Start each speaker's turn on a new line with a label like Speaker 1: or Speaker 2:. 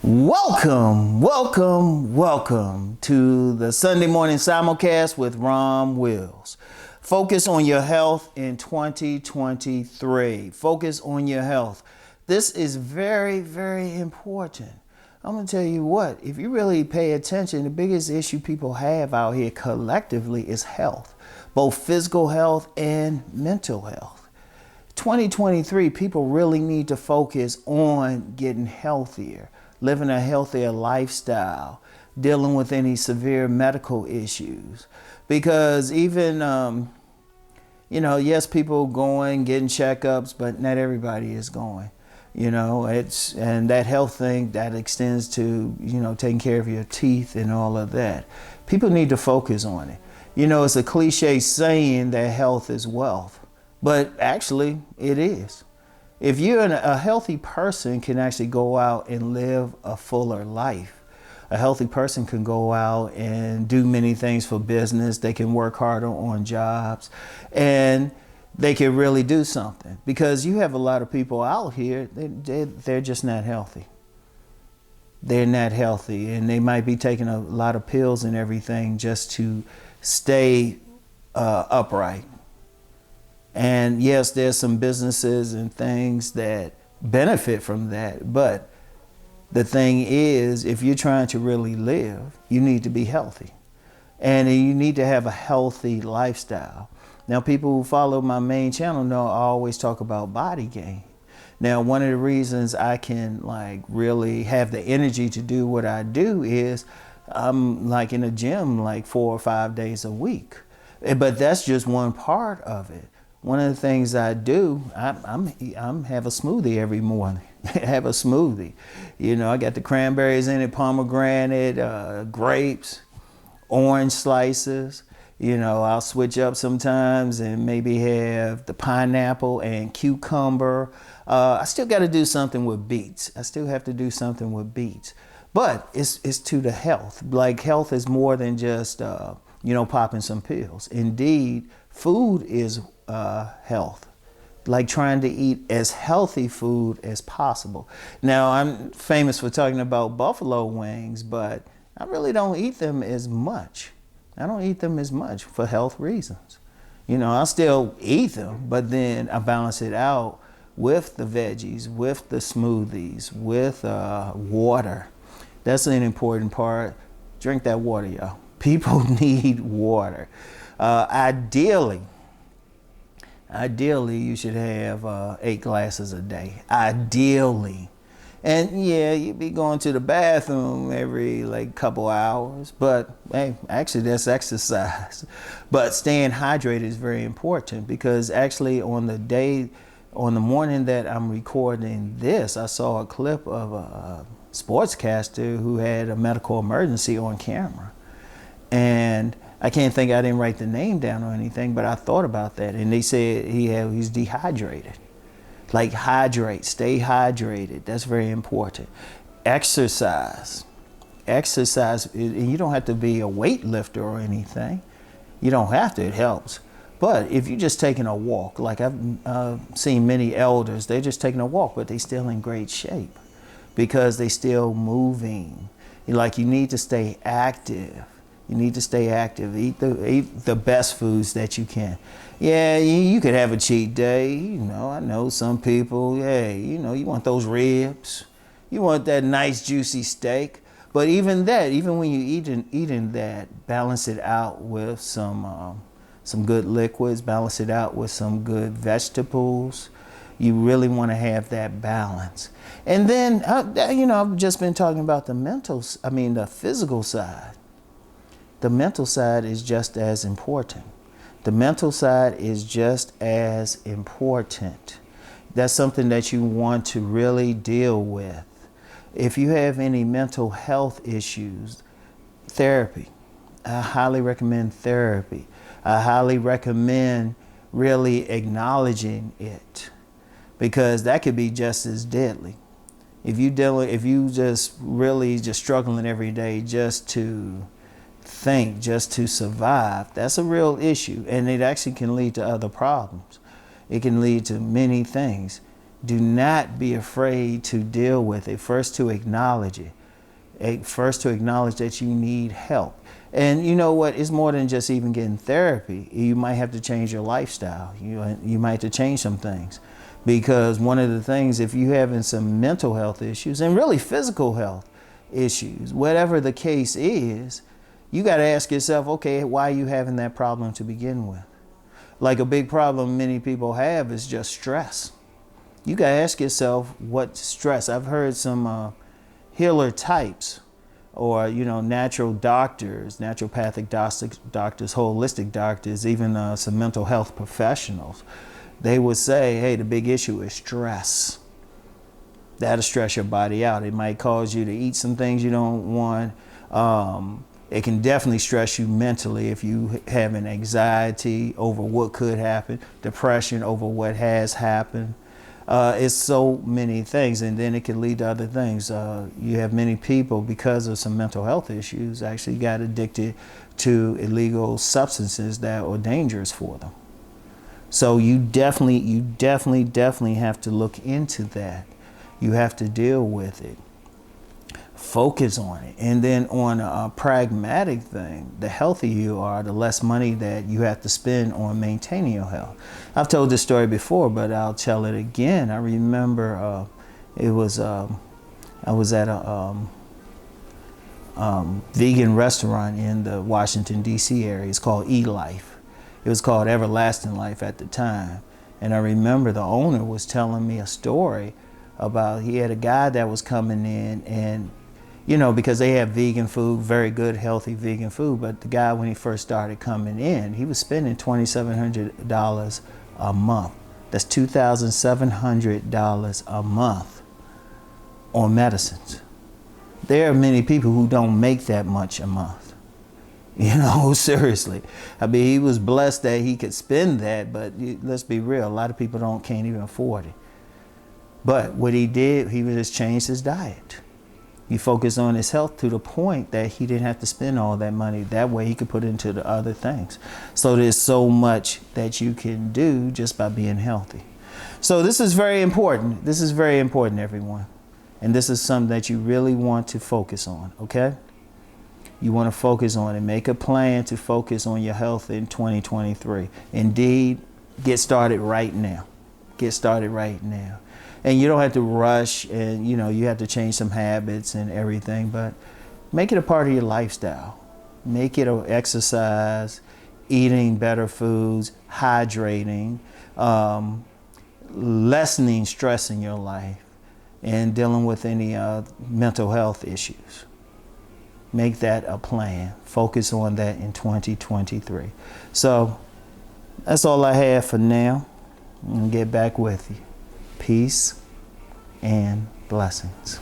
Speaker 1: Welcome to the Sunday morning simulcast with Rom Wills. Focus on your health in 2023. Focus on your health. This is very, very important. I'm going to tell you what, if you really pay attention, the biggest issue people have out here collectively is health, both physical health and mental health. 2023, people really need to focus on getting healthier, living a healthier lifestyle, dealing with any severe medical issues. Because even, yes, people going, getting checkups, but not everybody is going. And that health thing, that extends to, taking care of your teeth and all of that. People need to focus on it. It's a cliche saying that health is wealth, but actually it is. If you're a healthy person can actually go out and live a fuller life. A healthy person can go out and do many things for business. They can work harder on jobs and they can really do something, because you have a lot of people out here, they're just not healthy. They're not healthy, and they might be taking a lot of pills and everything just to stay upright. And yes, there's some businesses and things that benefit from that. But the thing is, if you're trying to really live, you need to be healthy. And you need to have a healthy lifestyle. Now, people who follow my main channel know I always talk about body gain. Now, one of the reasons I can really have the energy to do what I do is I'm in a gym 4 or 5 days a week. But that's just one part of it. One of the things I do, I'm have a smoothie every morning. Have a smoothie. I got the cranberries in it, pomegranate, grapes, orange slices. I'll switch up sometimes and maybe have the pineapple and cucumber. I still got to do something with beets. I still have to do something with beets. But it's to the health. Health is more than just, popping some pills. Indeed, food is health. Trying to eat as healthy food as possible. Now, I'm famous for talking about buffalo wings, but I really don't eat them as much. I don't eat them as much for health reasons. I still eat them, but then I balance it out with the veggies, with the smoothies, with water. That's an important part. Drink that water, y'all. People need water. Ideally, you should have 8 glasses a day. Ideally. And yeah, you'd be going to the bathroom every couple hours, but hey, actually that's exercise. But staying hydrated is very important, because actually on the morning that I'm recording this, I saw a clip of a sportscaster who had a medical emergency on camera. And I can't think, I didn't write the name down or anything, but I thought about that. And they said he's dehydrated. Hydrate, stay hydrated. That's very important. Exercise, and you don't have to be a weightlifter or anything. You don't have to, it helps. But if you're just taking a walk, I've seen many elders, they're just taking a walk, but they're still in great shape because they're still moving. You need to stay active. You need to stay active. Eat the best foods that you can. Yeah, you could have a cheat day. I know some people, you want those ribs. You want that nice juicy steak. But even when you're eating that, balance it out with some good liquids, balance it out with some good vegetables. You really want to have that balance. And then, I've just been talking about the physical side. The mental side is just as important. That's something that you want to really deal with. If you have any mental health issues, therapy. I highly recommend therapy. I highly recommend really acknowledging it, because that could be just as deadly. If you just struggling every day just to think, just to survive, that's a real issue, and it actually can lead to other problems. It can lead to many things. Do not be afraid to deal with it. First, to acknowledge it. First, to acknowledge that you need help. And you know what? It's more than just even getting therapy. You might have to change your lifestyle. You might have to change some things. Because one of the things, if you're having some mental health issues and really physical health issues, whatever the case is, you got to ask yourself, okay, why are you having that problem to begin with? Like a big problem many people have is just stress. You got to ask yourself what stress. I've heard some healer types, or natural doctors, naturopathic doctors, holistic doctors, even some mental health professionals. They would say, hey, the big issue is stress. That'll stress your body out. It might cause you to eat some things you don't want. It can definitely stress you mentally if you have an anxiety over what could happen, depression over what has happened. It's so many things, and then it can lead to other things. You have many people, because of some mental health issues, actually got addicted to illegal substances that are dangerous for them. So you definitely have to look into that. You have to deal with it. Focus on it. And then on a pragmatic thing, the healthier you are, the less money that you have to spend on maintaining your health. I've told this story before, but I'll tell it again. I remember I was at a vegan restaurant in the Washington, D.C. area. It's called E-Life. It was called Everlasting Life at the time. And I remember the owner was telling me a story about, he had a guy that was coming in, and because they have vegan food, very good, healthy vegan food, but the guy, when he first started coming in, he was spending $2,700 a month. That's $2,700 a month on medicines. There are many people who don't make that much a month. Seriously. I mean, he was blessed that he could spend that, but let's be real, a lot of people can't even afford it. But what he did, he just changed his diet. He focused on his health to the point that he didn't have to spend all that money. That way he could put it into the other things. So there's so much that you can do just by being healthy. So this is very important. This is very important, everyone. And this is something that you really want to focus on, okay? You want to focus on it. Make a plan to focus on your health in 2023. Indeed, get started right now. Get started right now. And you don't have to rush, and you have to change some habits and everything, but make it a part of your lifestyle. Make it an exercise, eating better foods, hydrating, lessening stress in your life, and dealing with any mental health issues. Make that a plan. Focus on that in 2023. So that's all I have for now. I'm gonna get back with you. Peace and blessings.